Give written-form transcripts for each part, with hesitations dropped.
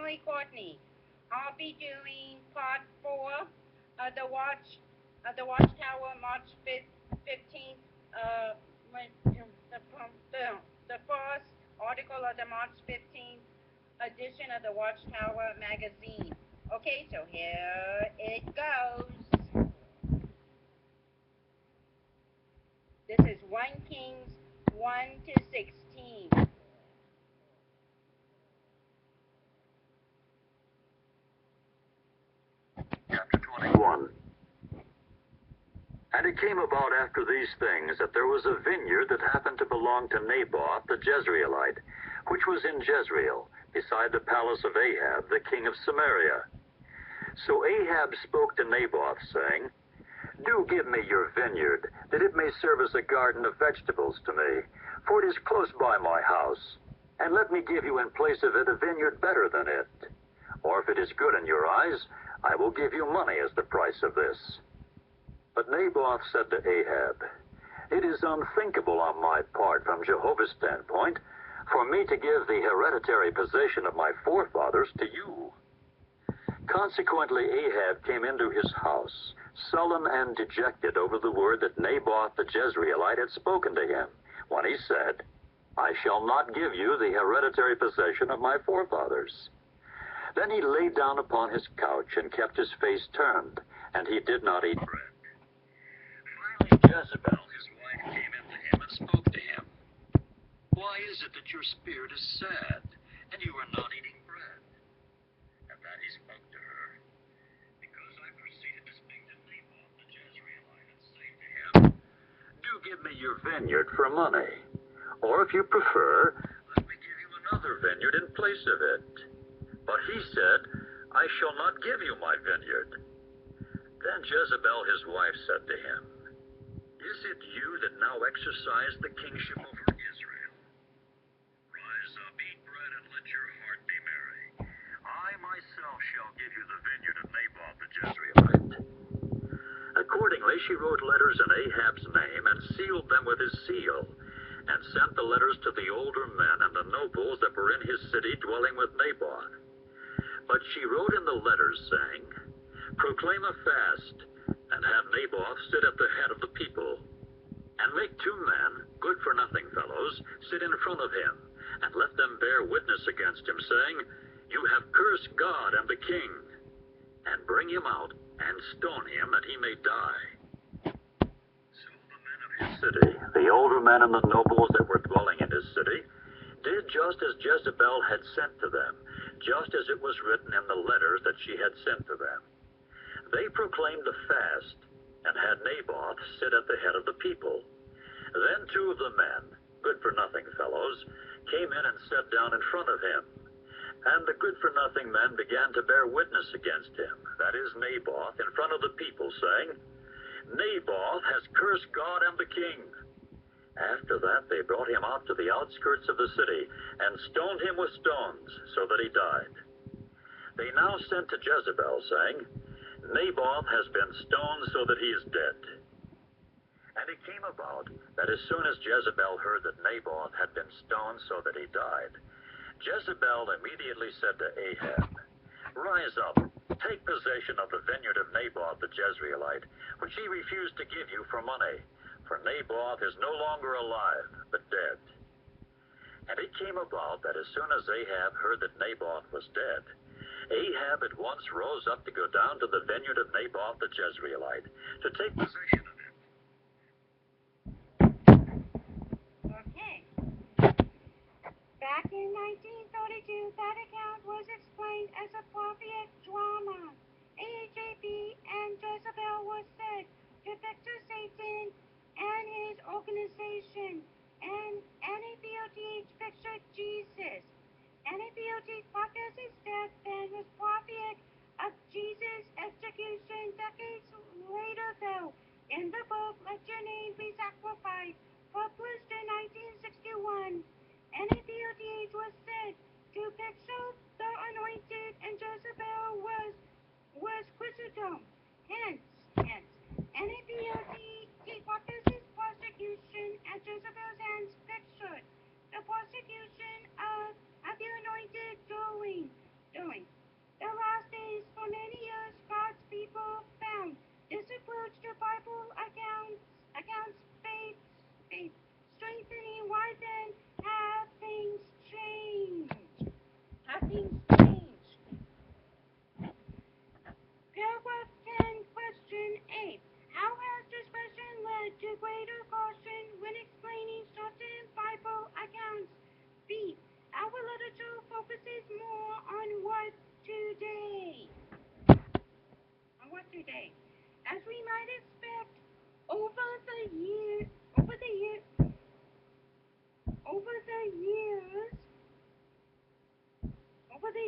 Emily Courtney. I'll be doing part 4 of the Watchtower, March 15th. When the first article of the March 15th edition of the Watchtower magazine. Okay, so here it goes. This is 1 Kings 1 to 16. Chapter 21. And it came about after these things that there was a vineyard that happened to belong to Naboth the Jezreelite, which was in Jezreel, beside the palace of Ahab, the king of Samaria. So Ahab spoke to Naboth, saying, Do give me your vineyard, that it may serve as a garden of vegetables to me, for it is close by my house. And let me give you in place of it a vineyard better than it. Or if it is good in your eyes, I will give you money as the price of this. But Naboth said to Ahab, It is unthinkable on my part from Jehovah's standpoint for me to give the hereditary possession of my forefathers to you. Consequently, Ahab came into his house, sullen and dejected over the word that Naboth the Jezreelite had spoken to him, when he said, I shall not give you the hereditary possession of my forefathers. Then he lay down upon his couch and kept his face turned, and he did not eat bread. Finally, Jezebel, his wife, came into him and spoke to him. Why is it that your spirit is sad, and you are not eating bread? And that he spoke to her, Because I proceeded to speak to Naboth the Jezreelite, and say to him, Do give me your vineyard for money, or if you prefer, let me give you another vineyard in place of it. But he said, I shall not give you my vineyard. Then Jezebel his wife said to him, Is it you that now exercise the kingship over Israel? Rise up, eat bread, and let your heart be merry. I myself shall give you the vineyard of Naboth the Jezreelite. Accordingly she wrote letters in Ahab's name, and sealed them with his seal, and sent the letters to the older men and the nobles that were in his city dwelling with Naboth. But she wrote in the letters, saying, Proclaim a fast, and have Naboth sit at the head of the people. And make 2 men, good-for-nothing fellows, sit in front of him, and let them bear witness against him, saying, You have cursed God and the king. And bring him out, and stone him, that he may die. So the men of his city, the older men and the nobles that were dwelling in his city, did just as Jezebel had sent to them, just as it was written in the letters that she had sent to them. They proclaimed a fast, and had Naboth sit at the head of the people. Then 2 of the men, good-for-nothing fellows, came in and sat down in front of him. And the good-for-nothing men began to bear witness against him, that is Naboth, in front of the people, saying, Naboth has cursed God and the king. After that they brought him out to the outskirts of the city, and stoned him with stones, so that he died. They now sent to Jezebel, saying, Naboth has been stoned so that he is dead. And it came about that as soon as Jezebel heard that Naboth had been stoned so that he died, Jezebel immediately said to Ahab, Rise up, take possession of the vineyard of Naboth the Jezreelite, which he refused to give you for money, for Naboth is no longer alive, but dead. And it came about that as soon as Ahab heard that Naboth was dead, Ahab at once rose up to go down to the vineyard of Naboth the Jezreelite, to take possession of it. Okay. Back in 1932, that account was explained as a prophet drama. Ahab and Jezebel was said to picture Satan and his organization, and NABOTH pictured Jesus. NABOTH podcast his death and was prophet of Jesus' execution decades later, though, in the book Let Your Name Be Sacrificed, published in 1961. NABOTH was said to picture the anointed, and Jezebel was Christendom. Hence, NABOTH practices persecution at Jezebel's hands pictured the persecution of the anointed doing.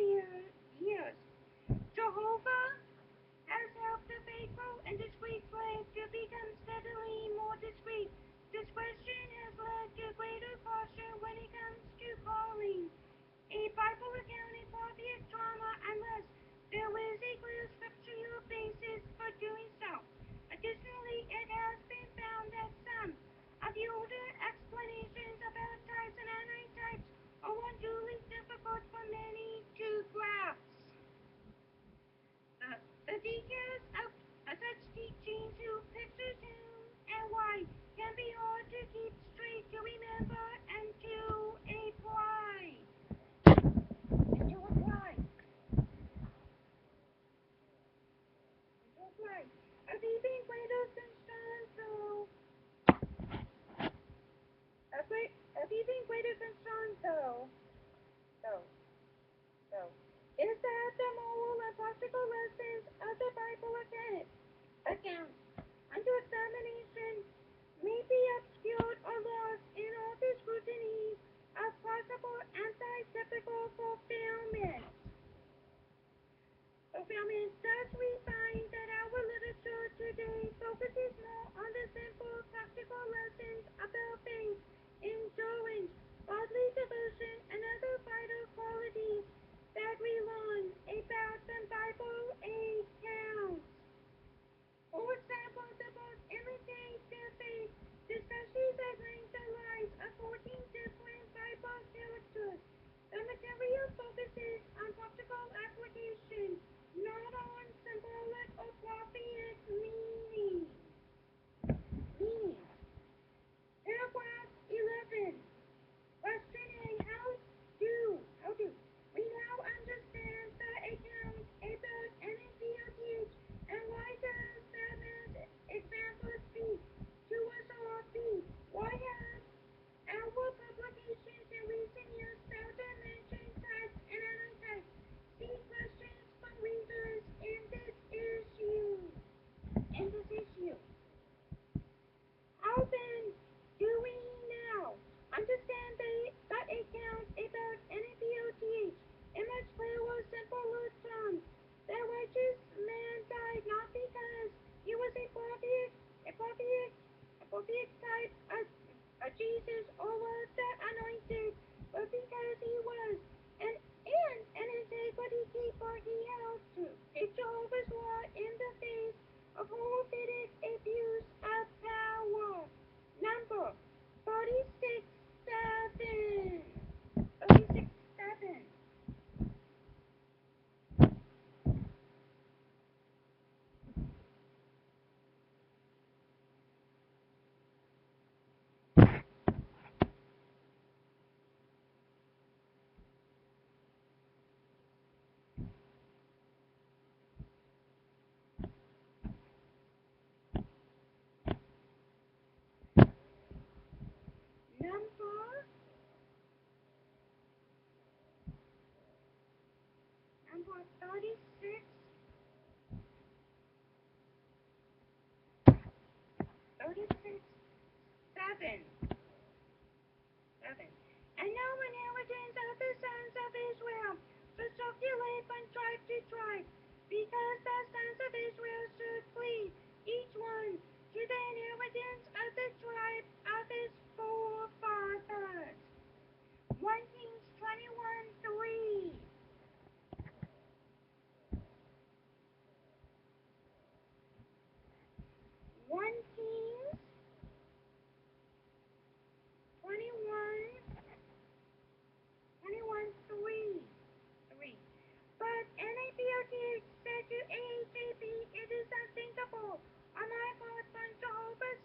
years. Jehovah has helped the faithful and discreet slave to become steadily more discreet. Discretion has led to greater caution when it comes to calling. A Bible account is obvious drama unless there is a clear scriptural basis for doing so. Additionally, it has been found that some of the older explanations about types and anti-types are unduly difficult for many to grasp. The details of such teachings through pictures and why can be hard to keep straight, to remember, and to apply. And to apply. To apply. Of even greater concern, though. Of even greater concern, though, is that the moral and practical lessons of the Bible account under examination may be obscured or lost in all the scrutiny of possible anti-typical fulfillment. Thus, we find that our literature today focuses more on the simple, practical lessons about faith, endurance, godly devotion, and other vital qualities that we learn about from Bible accounts. For example, the book Imitate the Faith discusses at length the lives of 14 different Bible characters. The material focuses on practical application, not on symbolic or prophetic meaning. Paragraph 11. Question A. How do we now understand the account about NAPOTH, and why does that example speak to us all? B. Why have our publications in recent years seldom mentioned types and anti-types? C. Questions from readers in this issue. How then do we now understand that account about NAPOTH in much clearer, simpler terms? The righteous man died not because he was a prophet type of Jesus or was the anointed, but because he was an integrity keeper he held to Jehovah's law in the face of horrific abuse of power. Number 36:7. 36:7. Number 36. 36:7. 7. And no inheritance of the sons of Israel to circulate from tribe to tribe, because the sons of Israel should flee, each one, to the inheritance of the tribe of his forefathers. 1 Kings 21:3. 1 Kings 21:3. But NAPOTH said to AHAP, it is unthinkable on my part from Jehovah's